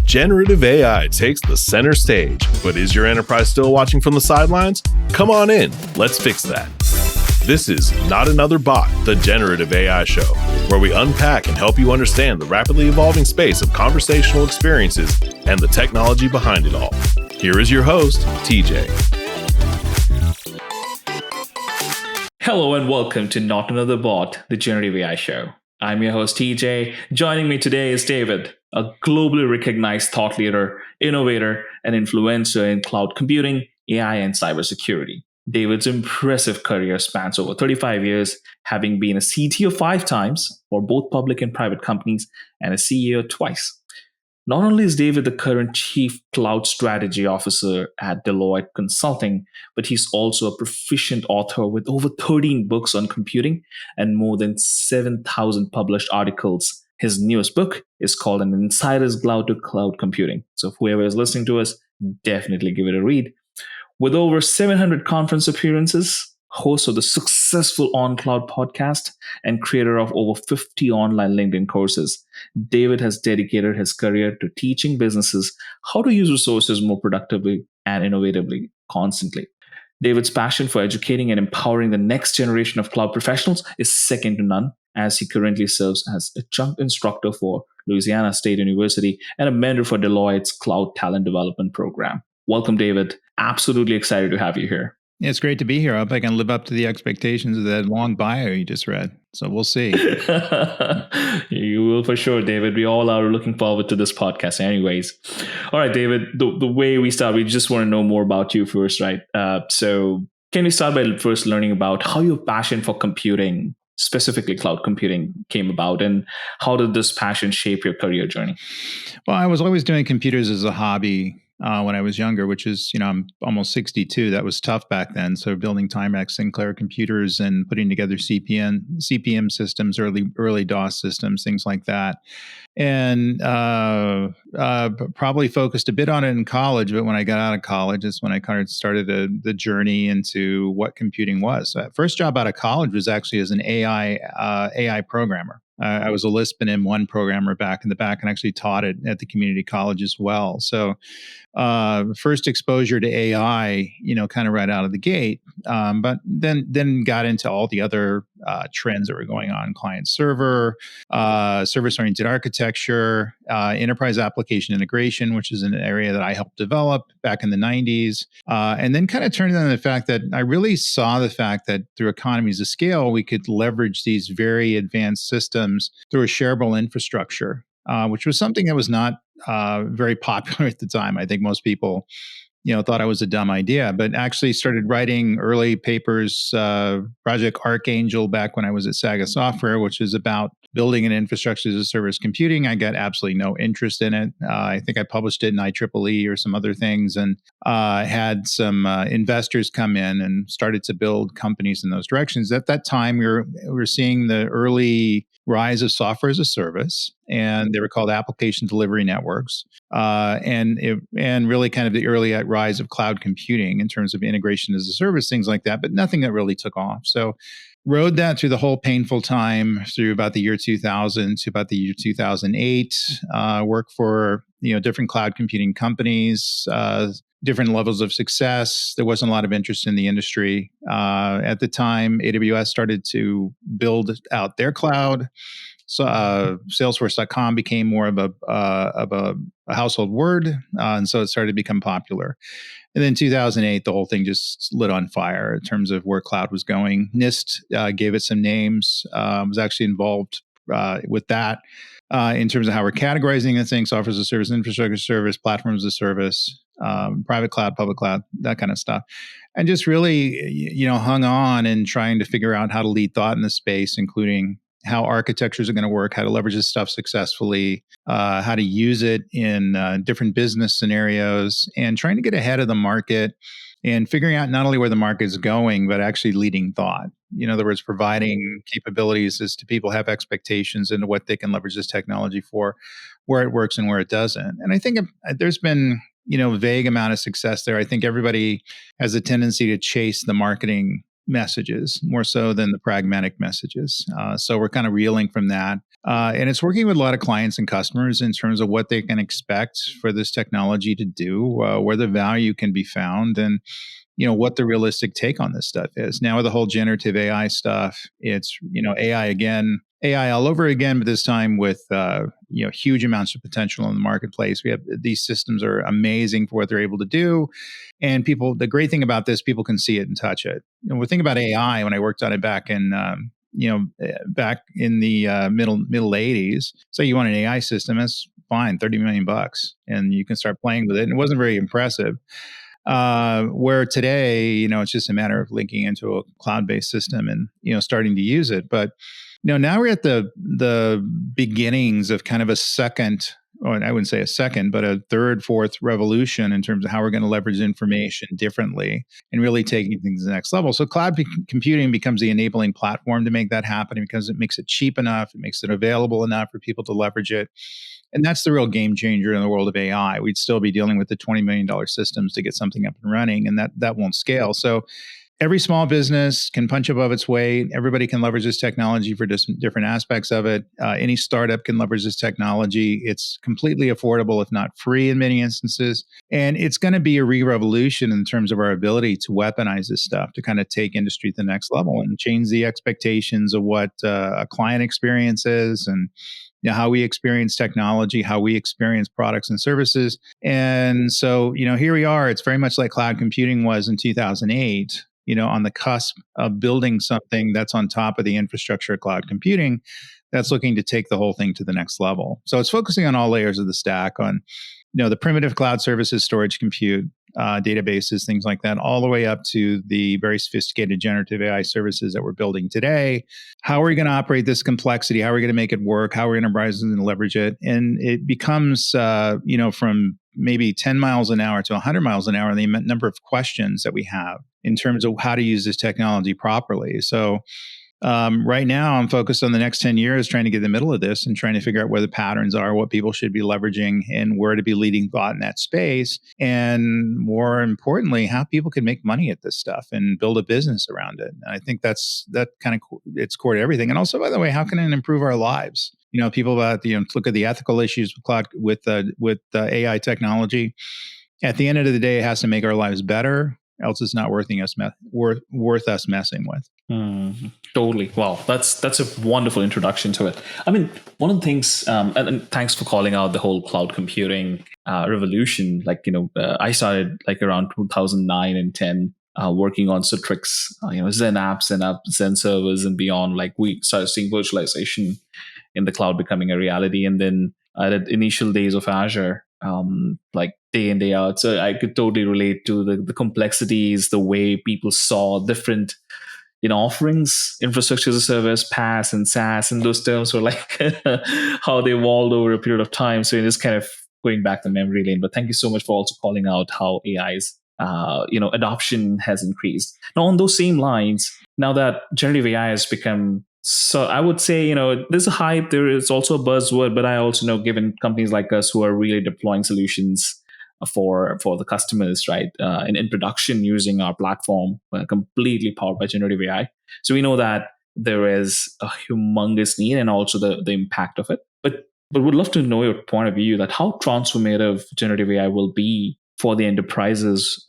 Generative AI takes the center stage, but is your enterprise still watching from the sidelines? Come on in, let's fix that. This is Not Another Bot, the Generative AI Show, where we unpack and help you understand the rapidly evolving space of conversational experiences and the technology behind it all. Here is your host, TJ. Hello and welcome to Not Another Bot, the Generative AI Show. I'm your host, TJ. Joining me today is David, a globally recognized thought leader, innovator, and influencer in cloud computing, AI, and cybersecurity. David's impressive career spans over 35 years, having been a CTO 5 times for both public and private companies and a CEO twice. Not only is David the current Chief Cloud Strategy Officer at Deloitte Consulting, but he's also a proficient author with over 13 books on computing and more than 7,000 published articles. His newest book is called An Insider's Guide to Cloud Computing. So if whoever is listening to us, definitely give it a read. With over 700 conference appearances, host of the successful On Cloud podcast, and creator of over 50 online LinkedIn courses, David has dedicated his career to teaching businesses how to use resources more productively and innovatively constantly. David's passion for educating and empowering the next generation of cloud professionals is second to none, as he currently serves as a adjunct instructor for Louisiana State University and a mentor for Deloitte's Cloud Talent Development Program. Welcome, David. Absolutely excited to have you here. Yeah, it's great to be here. I hope I can live up to the expectations of that long bio you just read. So we'll see. You will for sure, David. We all are looking forward to this podcast anyways. All right, David, the way we start, we just want to know more about you first, right? So can we start by first learning about how your passion for computing, specifically cloud computing, came about, and how did this passion shape your career journey? Well, I was always doing computers as a hobby when I was younger, which is, I'm almost 62. That was tough back then. So building Timex Sinclair computers and putting together CPM systems, early DOS systems, things like that. And probably focused a bit on it in college. But when I got out of college, that's when I kind of started the journey into what computing was. So first job out of college was actually as an AI programmer. I was a Lisp and M1 programmer back in the back and actually taught it at the community college as well. So first exposure to AI, kind of right out of the gate, but then got into all the other trends that were going on: client server, service-oriented architecture, enterprise application integration, which is an area that I helped develop back in the 90s, and then kind of turned on the fact that I really saw the fact that through economies of scale, we could leverage these very advanced systems through a shareable infrastructure, which was something that was not very popular at the time. I think most people, thought I was a dumb idea, but actually started writing early papers, Project Archangel back when I was at Saga Software, which is about building an infrastructure as a service computing. I got absolutely no interest in it. I think I published it in IEEE or some other things, and had some investors come in and started to build companies in those directions. At that time, we were seeing the early rise of software as a service, and they were called application delivery networks, and really kind of the early rise of cloud computing in terms of integration as a service, things like that, but nothing that really took off. So rode that through the whole painful time through about the year 2000 to about the year 2008, worked for, different cloud computing companies, different levels of success. There wasn't a lot of interest in the industry. At the time, AWS started to build out their cloud. So Salesforce.com became more of a household word, and so it started to become popular. And then 2008, the whole thing just lit on fire in terms of where cloud was going. NIST gave it some names, was actually involved with that in terms of how we're categorizing the thing: software as a service, infrastructure as a service, platform as a service, private cloud, public cloud, that kind of stuff. And just really, hung on and trying to figure out how to lead thought in the space, including how architectures are going to work, how to leverage this stuff successfully, how to use it in different business scenarios, and trying to get ahead of the market and figuring out not only where the market is going, but actually leading thought. In other words, providing capabilities as to people have expectations into what they can leverage this technology for, where it works and where it doesn't. And I think there's been, vague amount of success there. I think everybody has a tendency to chase the marketing messages more so than the pragmatic messages. So we're kind of reeling from that. And it's working with a lot of clients and customers in terms of what they can expect for this technology to do, where the value can be found, and what the realistic take on this stuff is. Now with the whole generative AI stuff, it's AI again, AI all over again, but this time with huge amounts of potential in the marketplace. We have these systems are amazing for what they're able to do, and people. The great thing about this, people can see it and touch it. We think about AI when I worked on it back in back in the middle '80s. So you want an AI system, that's fine, $30 million, and you can start playing with it. And it wasn't very impressive. Where today, it's just a matter of linking into a cloud-based system and starting to use it. But now we're at the beginnings of kind of a second, or I wouldn't say a second, but a third, fourth revolution in terms of how we're going to leverage information differently and really taking things to the next level. So computing becomes the enabling platform to make that happen, because it makes it cheap enough, it makes it available enough for people to leverage it. And that's the real game changer in the world of AI. We'd still be dealing with the $20 million systems to get something up and running, and that won't scale. So every small business can punch above its weight. Everybody can leverage this technology for different aspects of it. Any startup can leverage this technology. It's completely affordable, if not free in many instances. And it's going to be a revolution in terms of our ability to weaponize this stuff, to kind of take industry to the next level and change the expectations of what a client experience is, and how we experience technology, how we experience products and services. And so, here we are. It's very much like cloud computing was in 2008, on the cusp of building something that's on top of the infrastructure of cloud computing that's looking to take the whole thing to the next level. So it's focusing on all layers of the stack, on the primitive cloud services, storage, compute, databases, things like that, all the way up to the very sophisticated generative AI services that we're building today. How are we going to operate this complexity? How are we going to make it work? How are enterprises going to leverage it? And it becomes, from maybe 10 miles an hour to 100 miles an hour, the number of questions that we have in terms of how to use this technology properly. So right now, I'm focused on the next 10 years, trying to get in the middle of this and trying to figure out where the patterns are, what people should be leveraging, and where to be leading thought in that space. And more importantly, how people can make money at this stuff and build a business around it. And I think that kind of, it's core to everything. And also, by the way, how can it improve our lives? People look at the ethical issues with cloud, with AI technology. At the end of the day, it has to make our lives better. Else it's not worth us messing with. Totally. Wow, that's a wonderful introduction to it. I mean, one of the things, and thanks for calling out the whole cloud computing revolution. I started around 2009 and 10, working on Citrix, Zen apps and Zen servers and beyond. We started seeing virtualization in the cloud becoming a reality, and then at the initial days of Azure, day in, day out. So I could totally relate to the complexities, the way people saw different, offerings, infrastructure as a service, PaaS and SaaS, and those terms were how they evolved over a period of time. So it is kind of going back the memory lane. But thank you so much for also calling out how AI's, adoption has increased. Now, on those same lines, now that generative AI has become, so I would say, there's a hype, there is also a buzzword, but I also know, given companies like us who are really deploying solutions for the customers, right, in production using our platform, completely powered by generative AI. So we know that there is a humongous need and also the impact of it. But would love to know your point of view, that how transformative generative AI will be for the enterprises,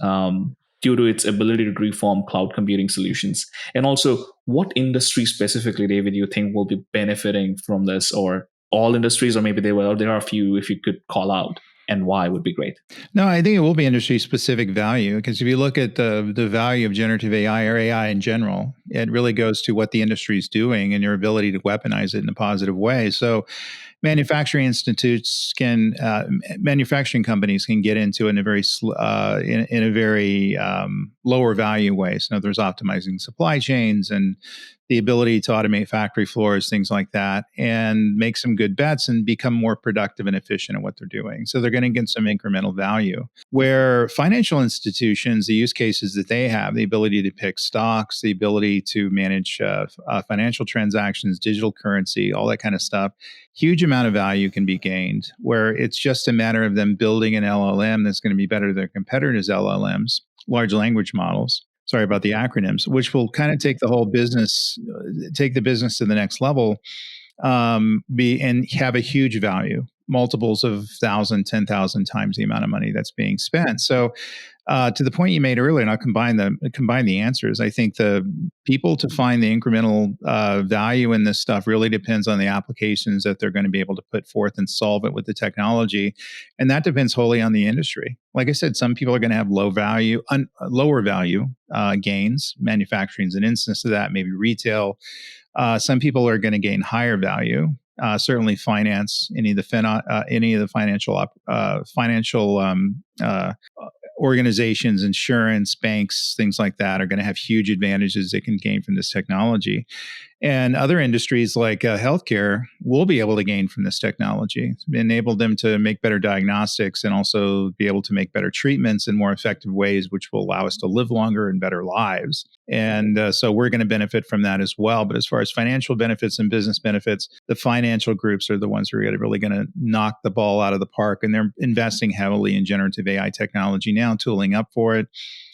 due to its ability to reform cloud computing solutions. And also, what industry specifically, David, you think will be benefiting from this, or all industries, or maybe there are a few, if you could call out, and why would be great. No, I think it will be industry specific value, because if you look at the value of generative AI or AI in general, it really goes to what the industry is doing and your ability to weaponize it in a positive way. So manufacturing companies can get into it in a very lower value way. So in other words, optimizing supply chains and the ability to automate factory floors, things like that, and make some good bets and become more productive and efficient at what they're doing. So they're going to get some incremental value. Where financial institutions, the use cases that they have, the ability to pick stocks, the ability to manage financial transactions, digital currency, all that kind of stuff, huge amount of value can be gained, where it's just a matter of them building an LLM that's going to be better than their competitors' LLMs, large language models. Sorry about the acronyms, which will kind of take the whole business, take the business to the next level, be and have a huge value, multiples of 1,000, 10,000 times the amount of money that's being spent. So, to the point you made earlier, and I'll combine the answers. I think the people to find the incremental value in this stuff really depends on the applications that they're going to be able to put forth and solve it with the technology, and that depends wholly on the industry. Like I said, some people are going to have lower value gains. Manufacturing is an instance of that. Maybe retail. Some people are going to gain higher value. Certainly, finance, any of the financial organizations, insurance, banks, things like that are going to have huge advantages they can gain from this technology. And other industries like healthcare will be able to gain from this technology, enable them to make better diagnostics and also be able to make better treatments in more effective ways, which will allow us to live longer and better lives. And so we're going to benefit from that as well. But as far as financial benefits and business benefits, the financial groups are the ones who are really going to knock the ball out of the park. And they're investing heavily in generative AI technology now, tooling up for it.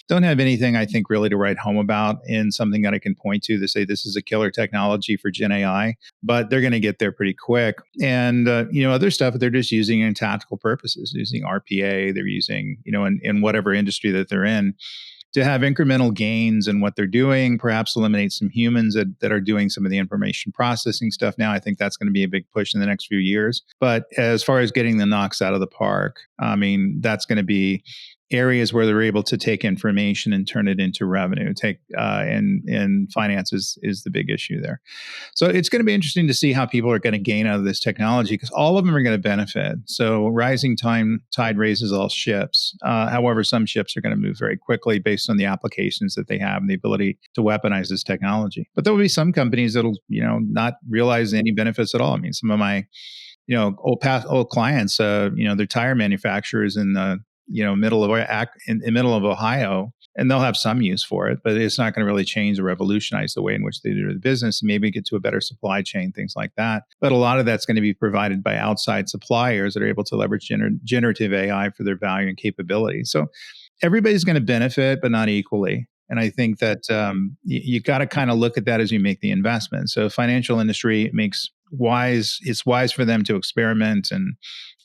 Don't have anything, I think, really to write home about in something that I can point to say this is a killer technology for Gen AI, but they're going to get there pretty quick. And, other stuff they're just using in tactical purposes, using RPA, they're using, in whatever industry that they're in, to have incremental gains in what they're doing, perhaps eliminate some humans that are doing some of the information processing stuff now. I think that's going to be a big push in the next few years. But as far as getting the knocks out of the park, I mean, that's going to be areas where they're able to take information and turn it into revenue. And finance is the big issue there. So it's going to be interesting to see how people are going to gain out of this technology because all of them are going to benefit. So rising tide raises all ships. However, some ships are going to move very quickly based on the applications that they have and the ability to weaponize this technology. But there will be some companies that'll not realize any benefits at all. I mean, some of my old clients, they're tire manufacturers in the middle of Ohio, and they'll have some use for it, but it's not going to really change or revolutionize the way in which they do the business. Maybe get to a better supply chain, things like that. But a lot of that's going to be provided by outside suppliers that are able to leverage generative AI for their value and capability. So everybody's going to benefit, but not equally. And I think that you got to kind of look at that as you make the investment. So financial industry it's wise for them to experiment and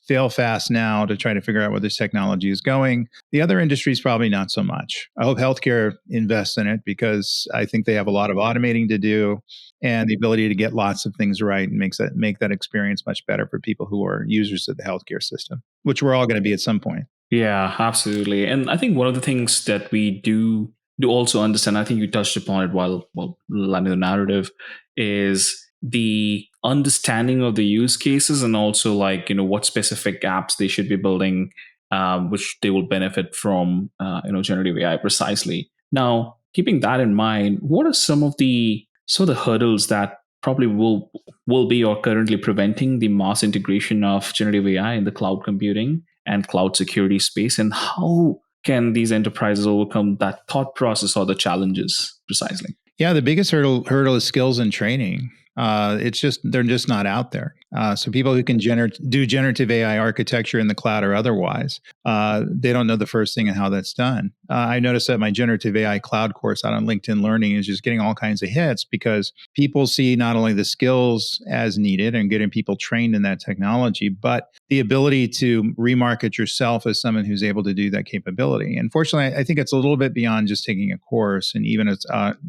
fail fast now to try to figure out where this technology is going. The other industries probably not so much. I hope healthcare invests in it because I think they have a lot of automating to do and the ability to get lots of things right and make that experience much better for people who are users of the healthcare system, which we're all going to be at some point. Yeah, absolutely. And I think one of the things that we do also understand, I think you touched upon it while landing the narrative, is the understanding of the use cases and also what specific apps they should be building, which they will benefit from, generative AI precisely. Now, keeping that in mind, what are some of the hurdles that probably will be or currently preventing the mass integration of generative AI in the cloud computing and cloud security space, and how can these enterprises overcome that thought process or the challenges precisely? Yeah, the biggest hurdle is skills and training. They're just not out there. So people who can do generative AI architecture in the cloud or otherwise, they don't know the first thing and how that's done. I noticed that my generative AI cloud course out on LinkedIn Learning is just getting all kinds of hits because people see not only the skills as needed and getting people trained in that technology, but the ability to remarket yourself as someone who's able to do that capability. And fortunately, I think it's a little bit beyond just taking a course and even as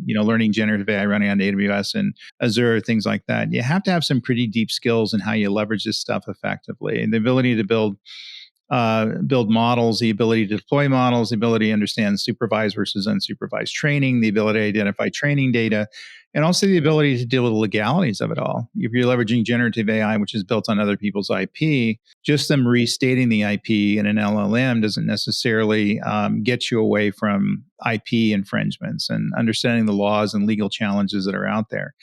learning generative AI running on AWS and Azure, things like that. You have to have some pretty deep skills in how you leverage this stuff effectively, and the ability to build models, the ability to deploy models, the ability to understand supervised versus unsupervised training, the ability to identify training data, and also the ability to deal with the legalities of it all. If you're leveraging generative AI, which is built on other people's IP, just them restating the IP in an LLM doesn't necessarily get you away from IP infringements and understanding the laws and legal challenges that are out there.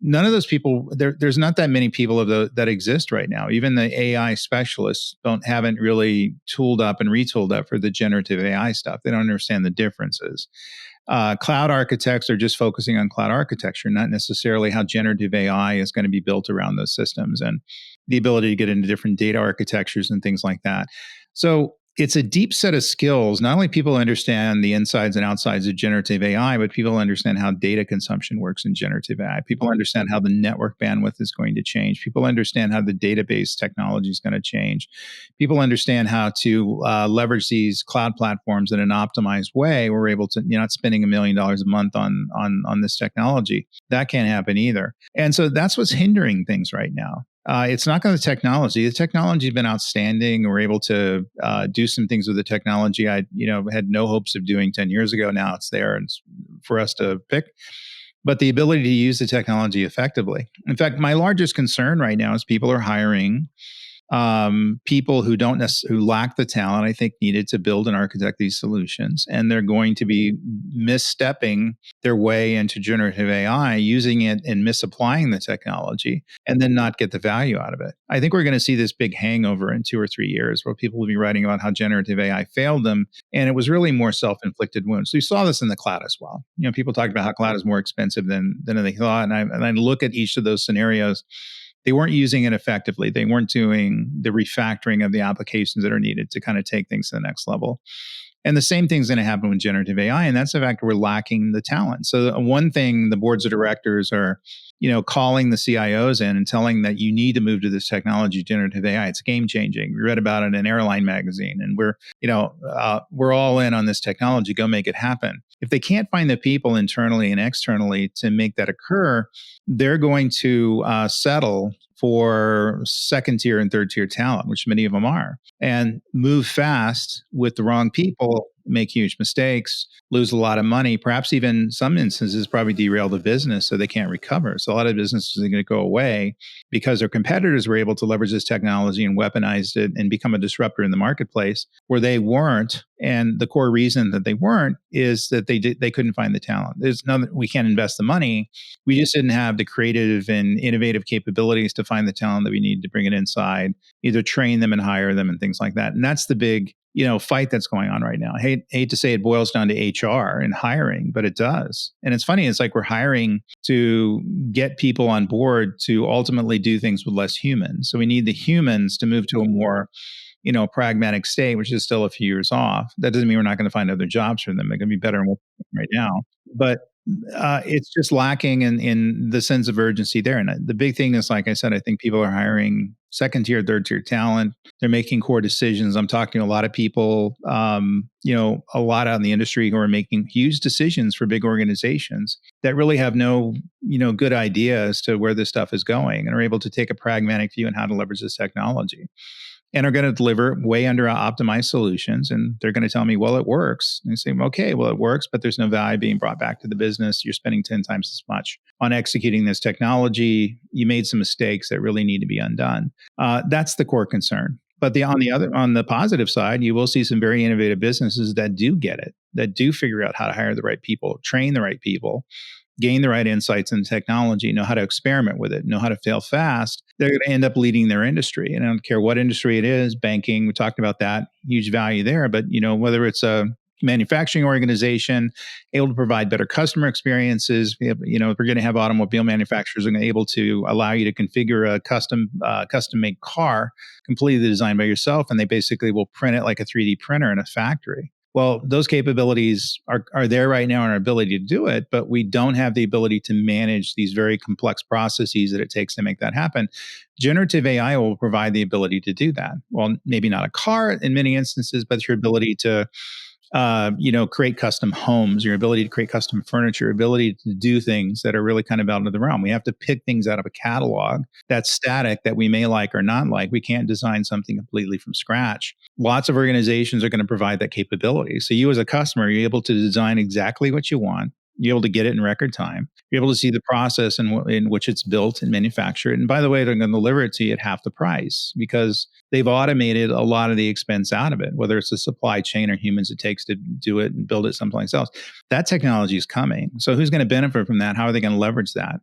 None of those people, there's not that many people that exist right now. Even the AI specialists haven't really tooled up and retooled up for the generative AI stuff. They don't understand the differences. Cloud architects are just focusing on cloud architecture, not necessarily how generative AI is going to be built around those systems and the ability to get into different data architectures and things like that. So it's a deep set of skills. Not only people understand the insides and outsides of generative AI, but people understand how data consumption works in generative AI. People understand how the network bandwidth is going to change. People understand how the database technology is going to change. People understand how to leverage these cloud platforms in an optimized way. We're able to, not spending $1 million a month on this technology. That can't happen either. And so that's what's hindering things right now. It's not going to the technology. The technology has been outstanding. We're able to do some things with the technology I, had no hopes of doing 10 years ago. Now it's there and it's for us to pick. But the ability to use the technology effectively. In fact, my largest concern right now is people are hiring people who who lack the talent I think needed to build and architect these solutions, and they're going to be misstepping their way into generative AI, using it and misapplying the technology, and then not get the value out of it. I think we're going to see this big hangover in 2 or 3 years, where people will be writing about how generative AI failed them, and it was really more self-inflicted wounds. So we saw this in the cloud as well. People talked about how cloud is more expensive than they thought, and I look at each of those scenarios. They weren't using it effectively. They weren't doing the refactoring of the applications that are needed to kind of take things to the next level. And the same thing's going to happen with generative AI, and that's the fact that we're lacking the talent. So one thing the boards of directors are, calling the CIOs in and telling that you need to move to this technology, generative AI. It's game changing. We read about it in an airline magazine, and we're all in on this technology. Go make it happen. If they can't find the people internally and externally to make that occur, they're going to settle for second tier and third tier talent, which many of them are, and move fast with the wrong people, make huge mistakes, lose a lot of money, perhaps even some instances probably derail the business so they can't recover. So a lot of businesses are going to go away because their competitors were able to leverage this technology and weaponize it and become a disruptor in the marketplace where they weren't. And the core reason that they weren't is that they couldn't find the talent. There's nothing, we can't invest the money. We just didn't have the creative and innovative capabilities to find the talent that we needed to bring it inside, either train them and hire them and things like that. And that's the big fight that's going on right now. I hate to say it boils down to HR and hiring, but it does. And it's funny, it's like we're hiring to get people on board to ultimately do things with less humans. So we need the humans to move to a more pragmatic state, which is still a few years off. That doesn't mean we're not going to find other jobs for them. They're going to be better than what right now. But it's just lacking in the sense of urgency there. And the big thing is, like I said, I think people are hiring second tier, third tier talent. They're making core decisions. I'm talking to a lot of people, a lot out in the industry who are making huge decisions for big organizations that really have no, good idea as to where this stuff is going and are able to take a pragmatic view on how to leverage this technology, and are going to deliver way under optimized solutions. And they're going to tell me, well, it works. And I say, okay, well, it works, but there's no value being brought back to the business. You're spending 10 times as much on executing this technology. You made some mistakes that really need to be undone. That's the core concern. But on the positive side, you will see some very innovative businesses that do get it, that do figure out how to hire the right people, train the right people, gain the right insights in technology, know how to experiment with it, know how to fail fast. They're going to end up leading their industry. And I don't care what industry it is, banking, we talked about that, huge value there. But, whether it's a manufacturing organization, able to provide better customer experiences, we're going to have automobile manufacturers are going to be able to allow you to configure a custom made car completely designed by yourself. And they basically will print it like a 3D printer in a factory. Well, those capabilities are there right now in our ability to do it, but we don't have the ability to manage these very complex processes that it takes to make that happen. Generative AI will provide the ability to do that. Well, maybe not a car in many instances, but your ability to create custom homes, your ability to create custom furniture, your ability to do things that are really kind of out of the realm. We have to pick things out of a catalog that's static that we may like or not like. We can't design something completely from scratch. Lots of organizations are going to provide that capability. So you as a customer, you're able to design exactly what you want. You're able to get it in record time. You're able to see the process in which it's built and manufactured. And by the way, they're going to deliver it to you at half the price because they've automated a lot of the expense out of it, whether it's the supply chain or humans it takes to do it and build it someplace else. That technology is coming. So who's going to benefit from that? How are they going to leverage that?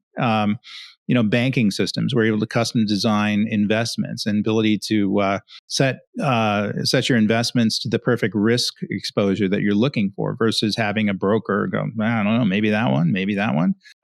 Banking systems, we're able to custom design investments and ability to set your investments to the perfect risk exposure that you're looking for versus having a broker go, I don't know, maybe that one,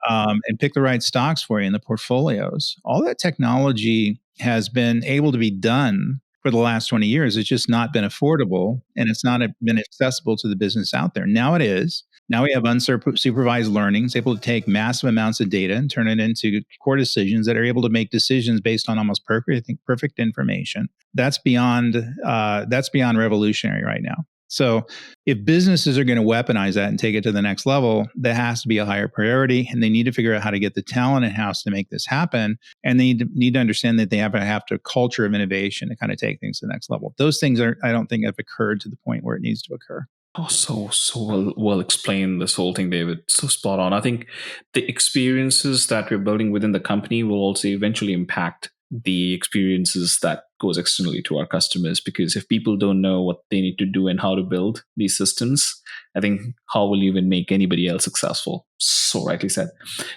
and pick the right stocks for you in the portfolios. All that technology has been able to be done for the last 20 years. It's just not been affordable, and it's not been accessible to the business out there. Now it is. Now we have unsupervised learning. It's able to take massive amounts of data and turn it into core decisions that are able to make decisions based on almost perfect information. That's beyond revolutionary right now. So if businesses are going to weaponize that and take it to the next level, that has to be a higher priority, and they need to figure out how to get the talent in-house to make this happen. And they need to understand that they have to culture of innovation to kind of take things to the next level. Those things I don't think have occurred to the point where it needs to occur. Oh, so well explained, this whole thing, David. So spot on. I think the experiences that we're building within the company will also eventually impact the experiences that goes externally to our customers, because if people don't know what they need to do and how to build these systems, I think how will you even make anybody else successful? So rightly said.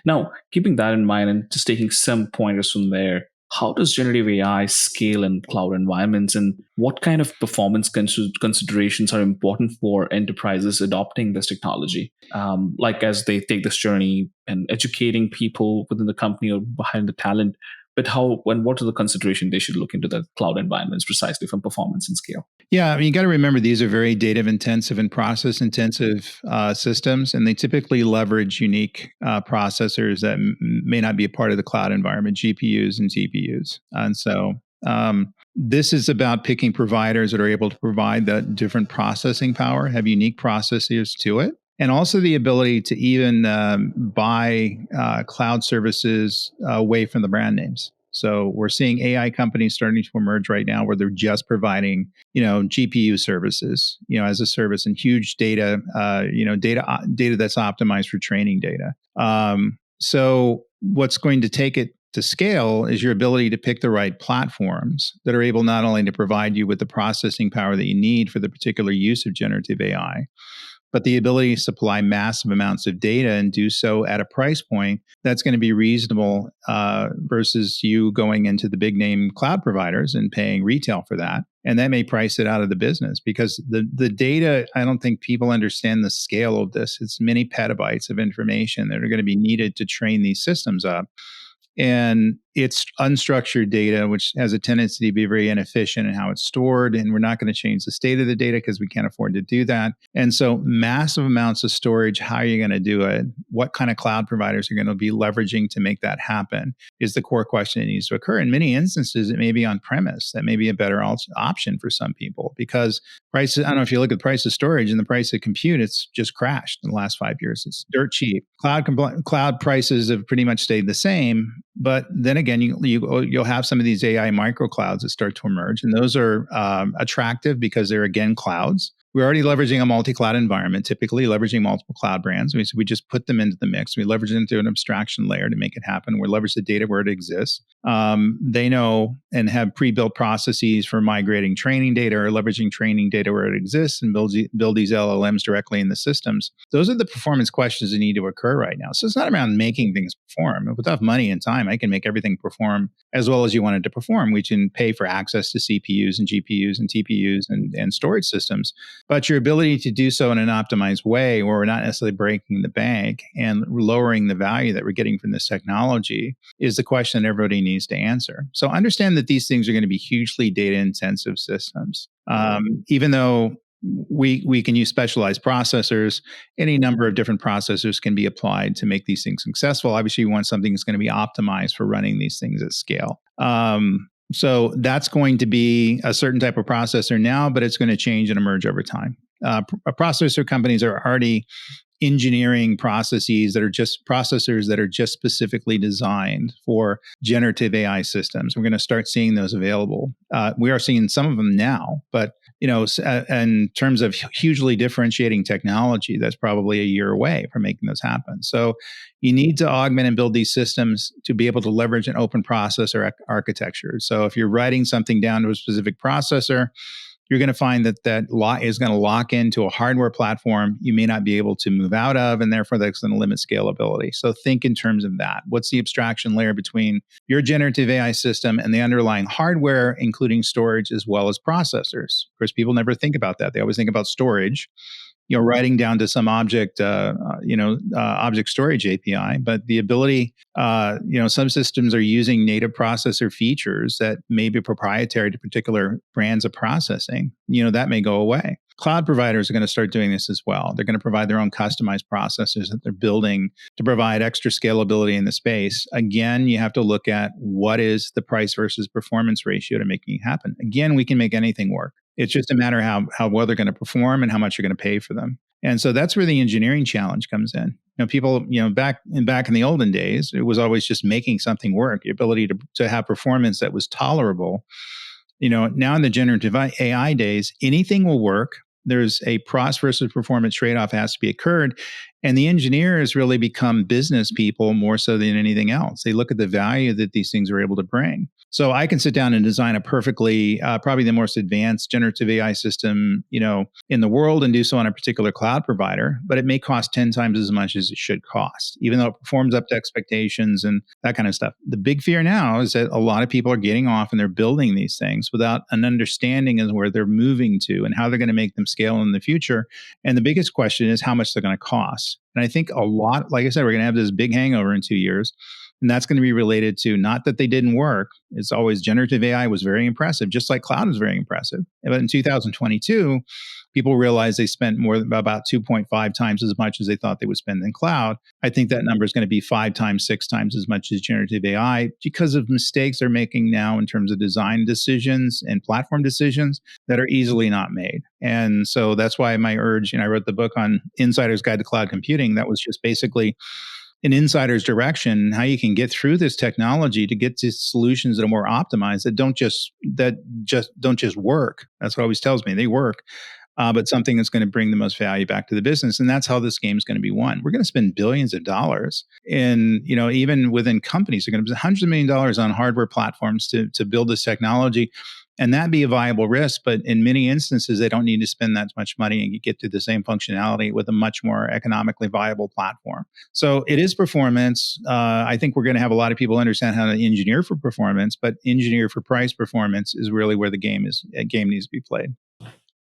Now, keeping that in mind and just taking some pointers from there, how does generative AI scale in cloud environments, and what kind of performance considerations are important for enterprises adopting this technology? Like as they take this journey and educating people within the company or behind the talent, but what are the considerations they should look into the cloud environments precisely from performance and scale? Yeah, I mean, you got to remember these are very data intensive and process intensive systems, and they typically leverage unique processors that may not be a part of the cloud environment, GPUs and TPUs. And so this is about picking providers that are able to provide that different processing power, have unique processors to it, and also the ability to even buy cloud services away from the brand names. So we're seeing AI companies starting to emerge right now where they're just providing, GPU services, as a service, and huge data, data that's optimized for training data. So what's going to take it to scale is your ability to pick the right platforms that are able not only to provide you with the processing power that you need for the particular use of generative AI, but the ability to supply massive amounts of data and do so at a price point that's going to be reasonable versus you going into the big name cloud providers and paying retail for that. And that may price it out of the business, because the data, I don't think people understand the scale of this. It's many petabytes of information that are going to be needed to train these systems up. And it's unstructured data, which has a tendency to be very inefficient in how it's stored. And we're not going to change the state of the data because we can't afford to do that. And so massive amounts of storage, how are you going to do it? What kind of cloud providers are going to be leveraging to make that happen is the core question that needs to occur. In many instances, it may be on premise. That may be a better option for some people, because prices, I don't know if you look at the price of storage and the price of compute, it's just crashed in the last 5 years. It's dirt cheap. Cloud prices have pretty much stayed the same. But then again, you'll have some of these AI micro clouds that start to emerge, and those are attractive because they're, again, clouds. We're already leveraging a multi-cloud environment, typically leveraging multiple cloud brands. We just put them into the mix. We leverage it into an abstraction layer to make it happen. We leverage the data where it exists. They know and have pre-built processes for migrating training data or leveraging training data where it exists, and build these LLMs directly in the systems. Those are the performance questions that need to occur right now. So it's not around making things perform. With enough money and time, I can make everything perform as well as you want it to perform. We can pay for access to CPUs and GPUs and TPUs and storage systems. But your ability to do so in an optimized way, where we're not necessarily breaking the bank and lowering the value that we're getting from this technology, is the question that everybody needs to answer. So understand that these things are going to be hugely data-intensive systems. Even though we can use specialized processors, any number of different processors can be applied to make these things successful. Obviously, you want something that's going to be optimized for running these things at scale. So that's going to be a certain type of processor now, but it's going to change and emerge over time. Processor companies are already engineering processes that are just processors that are just specifically designed for generative AI systems. We're going to start seeing those available. We are seeing some of them now, but in terms of hugely differentiating technology, that's probably a year away from making those happen. So you need to augment and build these systems to be able to leverage an open processor architecture. So if you're writing something down to a specific processor, you're going to find that is going to lock into a hardware platform you may not be able to move out of, and therefore that's going to limit scalability. So think in terms of that. What's the abstraction layer between your generative AI system and the underlying hardware, including storage as well as processors? Of course, people never think about that. They always think about storage. writing down to some object, object storage API, but the ability, some systems are using native processor features that may be proprietary to particular brands of processing. That may go away. Cloud providers are going to start doing this as well. They're going to provide their own customized processors that they're building to provide extra scalability in the space. Again, you have to look at what is the price versus performance ratio to making it happen. Again, we can make anything work. It's just a matter of how well they're going to perform and how much you're going to pay for them. And so that's where the engineering challenge comes in. People, back in the olden days, it was always just making something work, the ability to have performance that was tolerable. Now in the generative AI days, anything will work. There's a cost versus performance trade-off has to be occurred. And the engineers really become business people more so than anything else. They look at the value that these things are able to bring. So I can sit down and design a perfectly, probably the most advanced generative AI system, in the world, and do so on a particular cloud provider, but it may cost 10 times as much as it should cost, even though it performs up to expectations and that kind of stuff. The big fear now is that a lot of people are getting off and they're building these things without an understanding of where they're moving to and how they're going to make them scale in the future. And the biggest question is how much they're going to cost. And I think a lot, like I said, we're going to have this big hangover in 2 years. And that's going to be related to not that they didn't work. It's always generative AI was very impressive, just like cloud was very impressive. But in 2022, people realized they spent about 2.5 times as much as they thought they would spend in cloud. I think that number is going to be 5 times, 6 times as much as generative AI because of mistakes they're making now in terms of design decisions and platform decisions that are easily not made. And so that's why my urge, I wrote the book on Insider's Guide to Cloud Computing. That was just basically an insider's direction, how you can get through this technology to get to solutions that are more optimized, that don't just work. That's what always tells me they work, but something that's going to bring the most value back to the business. And that's how this game is going to be won. We're going to spend billions of dollars in, even within companies, they're going to spend hundreds of $millions on hardware platforms to build this technology. And that'd be a viable risk. But in many instances, they don't need to spend that much money and you get to the same functionality with a much more economically viable platform. So it is performance. I think we're going to have a lot of people understand how to engineer for performance, but engineer for price performance is really where the game needs to be played.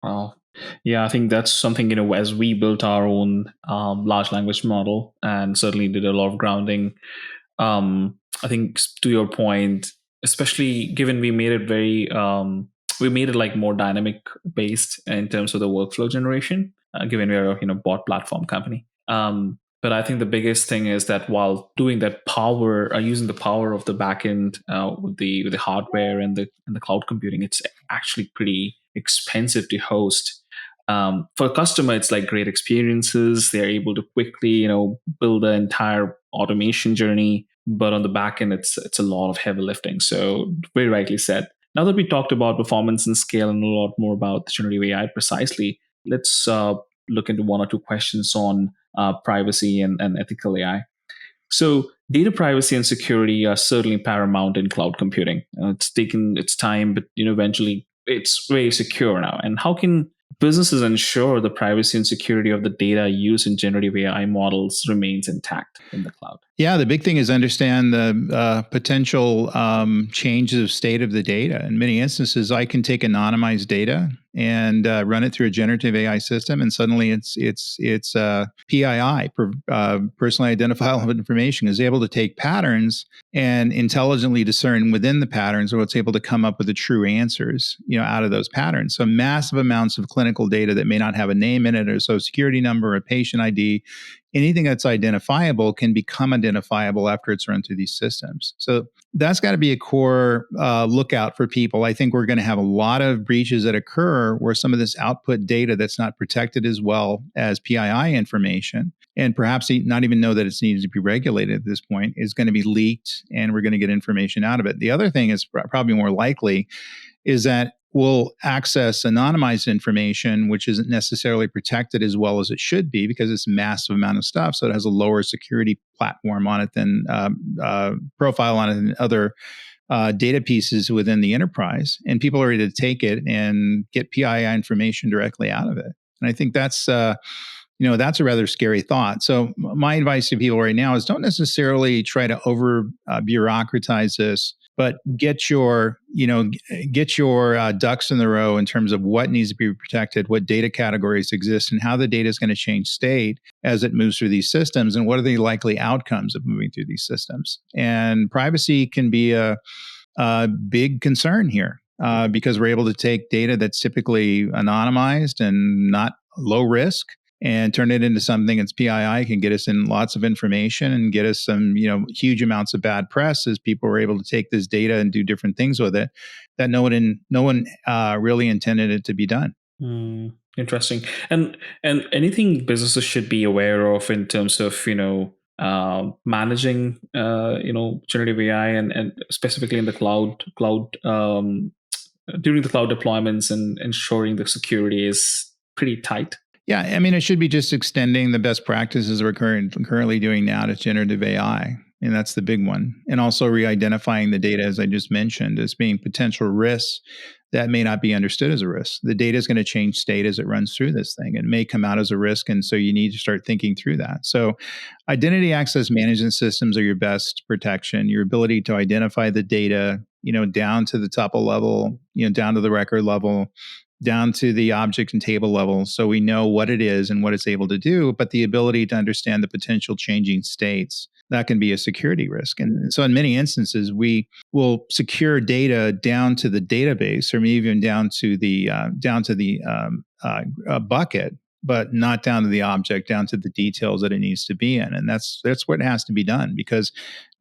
Well, yeah, I think that's something, as we built our own large language model and certainly did a lot of grounding. I think to your point, especially given we made it like more dynamic based in terms of the workflow generation, given we're a bot platform company. But I think the biggest thing is that while doing that using the power of the backend with the hardware and the cloud computing, it's actually pretty expensive to host. For a customer, it's like great experiences. They're able to quickly, build an entire automation journey. But on the back end, it's a lot of heavy lifting. So very rightly said. Now that we talked about performance and scale and a lot more about generative AI precisely, let's look into one or two questions on privacy and ethical AI. So data privacy and security are certainly paramount in cloud computing. It's taken its time, but eventually it's very secure now. And how can businesses ensure the privacy and security of the data used in generative AI models remains intact in the cloud? Yeah, the big thing is understand the potential changes of state of the data. In many instances, I can take anonymized data and run it through a generative AI system, and suddenly it's PII, personally identifiable information, is able to take patterns and intelligently discern within the patterns, or it's able to come up with the true answers, out of those patterns. So massive amounts of clinical data that may not have a name in it, or a social security number, or a patient ID. Anything that's identifiable can become identifiable after it's run through these systems. So that's got to be a core lookout for people. I think we're going to have a lot of breaches that occur where some of this output data that's not protected as well as PII information, and perhaps not even know that it's needed to be regulated at this point, is going to be leaked, and we're going to get information out of it. The other thing is probably more likely is that we'll access anonymized information, which isn't necessarily protected as well as it should be because it's a massive amount of stuff. So it has a lower security platform on it than profile on it than other data pieces within the enterprise. And people are ready to take it and get PII information directly out of it. And I think that's that's a rather scary thought. So my advice to people right now is don't necessarily try to over bureaucratize this. but get your ducks in the row in terms of what needs to be protected, what data categories exist, and how the data is going to change state as it moves through these systems, and what are the likely outcomes of moving through these systems. And privacy can be a big concern here because we're able to take data that's typically anonymized and not low risk and turn it into something that's PII, can get us in lots of information and get us some, huge amounts of bad press as people were able to take this data and do different things with it that no one really intended it to be done. Interesting. And anything businesses should be aware of in terms of managing generative AI and specifically in the cloud during the cloud deployments and ensuring the security is pretty tight. Yeah, I mean, it should be just extending the best practices we're currently doing now to generative AI. And that's the big one. And also re-identifying the data, as I just mentioned, as being potential risks that may not be understood as a risk. The data is going to change state as it runs through this thing. It may come out as a risk. And so you need to start thinking through that. So identity access management systems are your best protection. Your ability to identify the data, down to the tuple level, down to the record level, down to the object and table level, so we know what it is and what it's able to do, but the ability to understand the potential changing states, that can be a security risk. And so in many instances, we will secure data down to the database or maybe even down to the bucket, but not down to the object, down to the details that it needs to be in. And that's what has to be done, because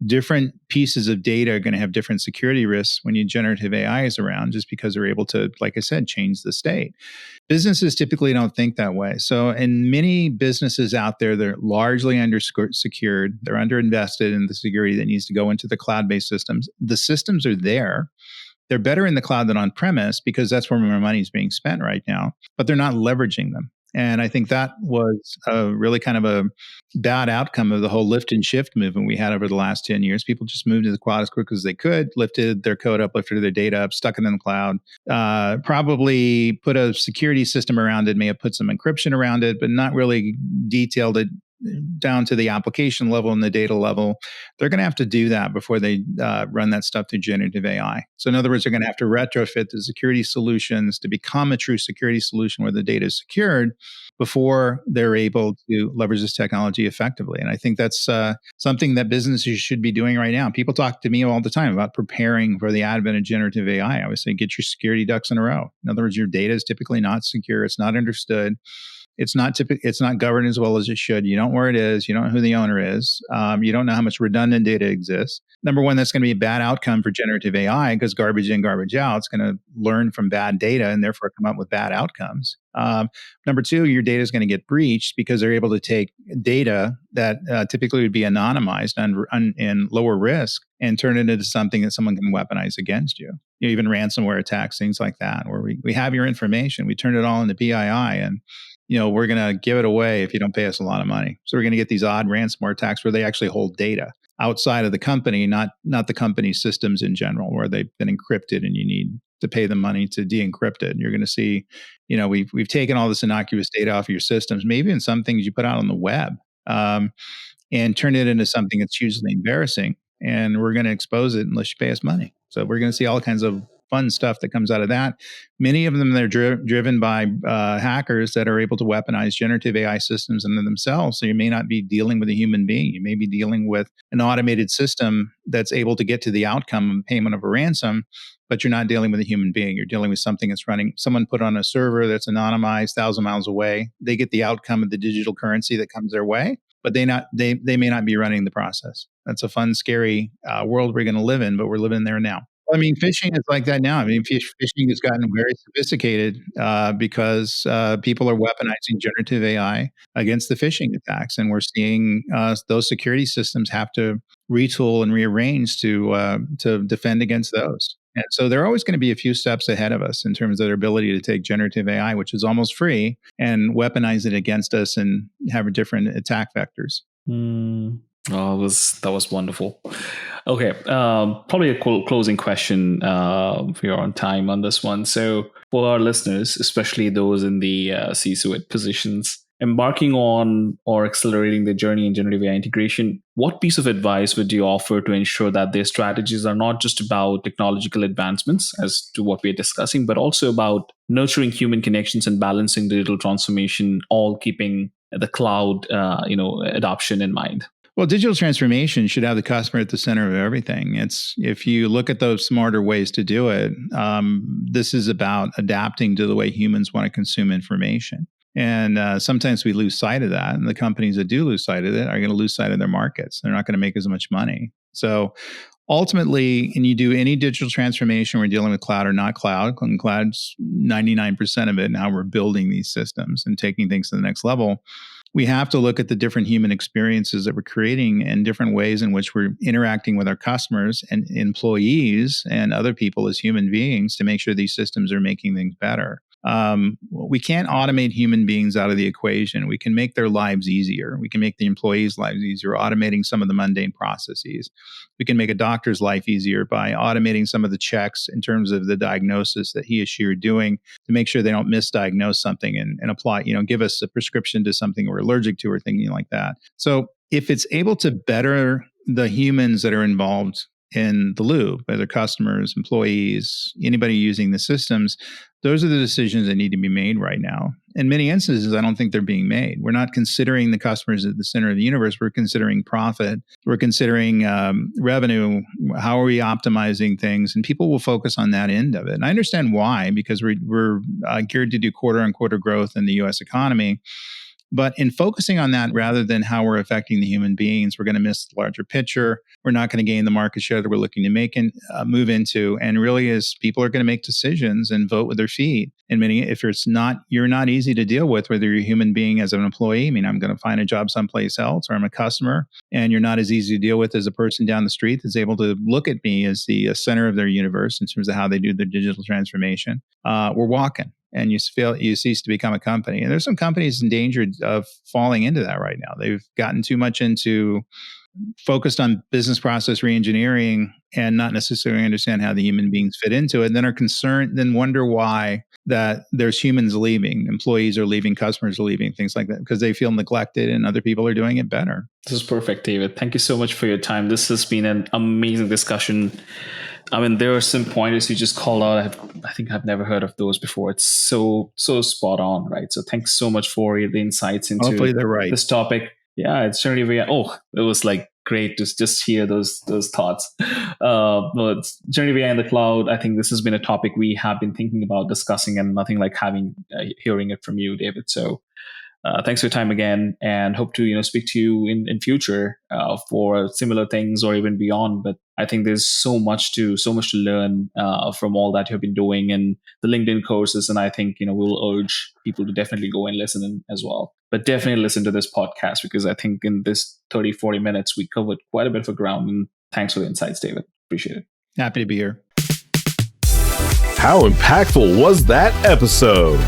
different pieces of data are going to have different security risks when you generative AI is around, just because they're able to, like I said, change the state. Businesses typically don't think that way. So in many businesses out there, they're largely secured. They're underinvested in the security that needs to go into the cloud-based systems. The systems are there. They're better in the cloud than on premise because that's where my money is being spent right now, but they're not leveraging them. And I think that was really kind of a bad outcome of the whole lift and shift movement we had over the last 10 years. People just moved to the cloud as quick as they could, lifted their code up, lifted their data up, stuck it in the cloud, probably put a security system around it, may have put some encryption around it, but not really detailed it down to the application level and the data level. They're going to have to do that before they run that stuff through generative AI. So in other words, they're going to have to retrofit the security solutions to become a true security solution where the data is secured before they're able to leverage this technology effectively. And I think that's something that businesses should be doing right now. People talk to me all the time about preparing for the advent of generative AI. I always say, get your security ducks in a row. In other words, your data is typically not secure. It's not understood. It's not governed as well as it should. You don't know where it is. You don't know who the owner is. You don't know how much redundant data exists. Number one, that's going to be a bad outcome for generative AI because garbage in, garbage out. It's going to learn from bad data and therefore come up with bad outcomes. Number two, your data is going to get breached because they're able to take data that typically would be anonymized and lower risk and turn it into something that someone can weaponize against you. Even ransomware attacks, things like that, where we have your information, we turn it all into PII, and we're going to give it away if you don't pay us a lot of money. So we're going to get these odd ransomware attacks where they actually hold data outside of the company, not the company's systems in general, where they've been encrypted and you need to pay them money to de-encrypt it. And you're going to see, we've taken all this innocuous data off of your systems, maybe in some things you put out on the web, and turn it into something that's hugely embarrassing. And we're going to expose it unless you pay us money. So we're going to see all kinds of fun stuff that comes out of that. Many of them, they're driven by hackers that are able to weaponize generative AI systems into themselves. So you may not be dealing with a human being. You may be dealing with an automated system that's able to get to the outcome of payment of a ransom, but you're not dealing with a human being. You're dealing with something that's running, someone put on a server that's anonymized 1,000 miles away. They get the outcome of the digital currency that comes their way, but they may not be running the process. That's a fun, scary world we're going to live in, but we're living there now. I mean, phishing is like that now. I mean, phishing has gotten very sophisticated because people are weaponizing generative AI against the phishing attacks. And we're seeing those security systems have to retool and rearrange to defend against those. And so they're always going to be a few steps ahead of us in terms of their ability to take generative AI, which is almost free, and weaponize it against us and have different attack vectors. Oh, that was wonderful. Okay, probably a closing question. If you're on time on this one. So for our listeners, especially those in the C-suite positions, embarking on or accelerating their journey in generative AI integration, what piece of advice would you offer to ensure that their strategies are not just about technological advancements as to what we're discussing, but also about nurturing human connections and balancing digital transformation, all keeping the cloud adoption in mind? Well, digital transformation should have the customer at the center of everything. If you look at those smarter ways to do it, this is about adapting to the way humans want to consume information. And sometimes we lose sight of that. And the companies that do lose sight of it are going to lose sight of their markets. They're not going to make as much money. So ultimately, when you do any digital transformation, we're dealing with cloud or not cloud. And cloud's 99% of it. Now we're building these systems and taking things to the next level. We have to look at the different human experiences that we're creating and different ways in which we're interacting with our customers and employees and other people as human beings to make sure these systems are making things better. We can't automate human beings out of the equation. We can make their lives easier. We can make the employees' lives easier, automating some of the mundane processes. We can make a doctor's life easier by automating some of the checks in terms of the diagnosis that he or she are doing to make sure they don't misdiagnose something and apply, give us a prescription to something we're allergic to or thinking like that. So if it's able to better the humans that are involved in the loop, whether customers, employees, anybody using the systems, those are the decisions that need to be made right now. In many instances, I don't think they're being made. We're not considering the customers at the center of the universe. We're considering profit. We're considering revenue. How are we optimizing things? And people will focus on that end of it. And I understand why, because we're geared to do quarter-on-quarter growth in the U.S. economy. But in focusing on that rather than how we're affecting the human beings, we're going to miss the larger picture. We're not going to gain the market share that we're looking to make and move into. And really, as people are going to make decisions and vote with their feet. And if you're not easy to deal with, whether you're a human being as an employee, I'm going to find a job someplace else, or I'm a customer, and you're not as easy to deal with as a person down the street that's able to look at me as the center of their universe in terms of how they do their digital transformation. We're walking. And you cease to become a company. And there's some companies in danger of falling into that right now. They've gotten too much focused on business process reengineering and not necessarily understand how the human beings fit into it, and then are concerned, then wonder why that there's humans leaving, employees are leaving, customers are leaving, things like that, because they feel neglected and other people are doing it better. This is perfect, David. Thank you so much for your time. This has been an amazing discussion. There are some pointers you just called out. I think I've never heard of those before. It's so spot on, right? So thanks so much for the insights into Hopefully they're right. This topic. Yeah, it's generative AI. Oh, it was like great to just hear those thoughts. It's generative AI in the cloud. I think this has been a topic we have been thinking about discussing, and nothing like hearing it from you, David. So thanks for your time again, and hope to speak to you in future for similar things or even beyond. But I think there's so much to learn from all that you've been doing and the LinkedIn courses, and I think we'll urge people to definitely go and listen in as well. But definitely listen to this podcast, because I think in this 30-40 minutes we covered quite a bit of ground. And thanks for the insights, David. Appreciate it. Happy to be here. How impactful was that episode?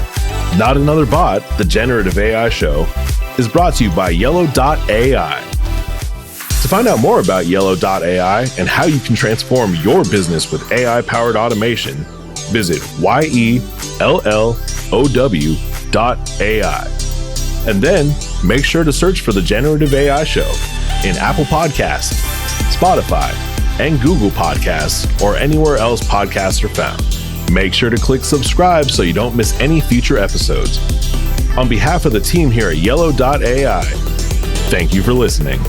Not Another Bot, the Generative AI Show, is brought to you by Yellow.ai. To find out more about Yellow.ai and how you can transform your business with AI-powered automation, visit YELLOW.ai. And then make sure to search for the Generative AI Show in Apple Podcasts, Spotify, and Google Podcasts, or anywhere else podcasts are found. Make sure to click subscribe so you don't miss any future episodes. On behalf of the team here at Yellow.ai, thank you for listening.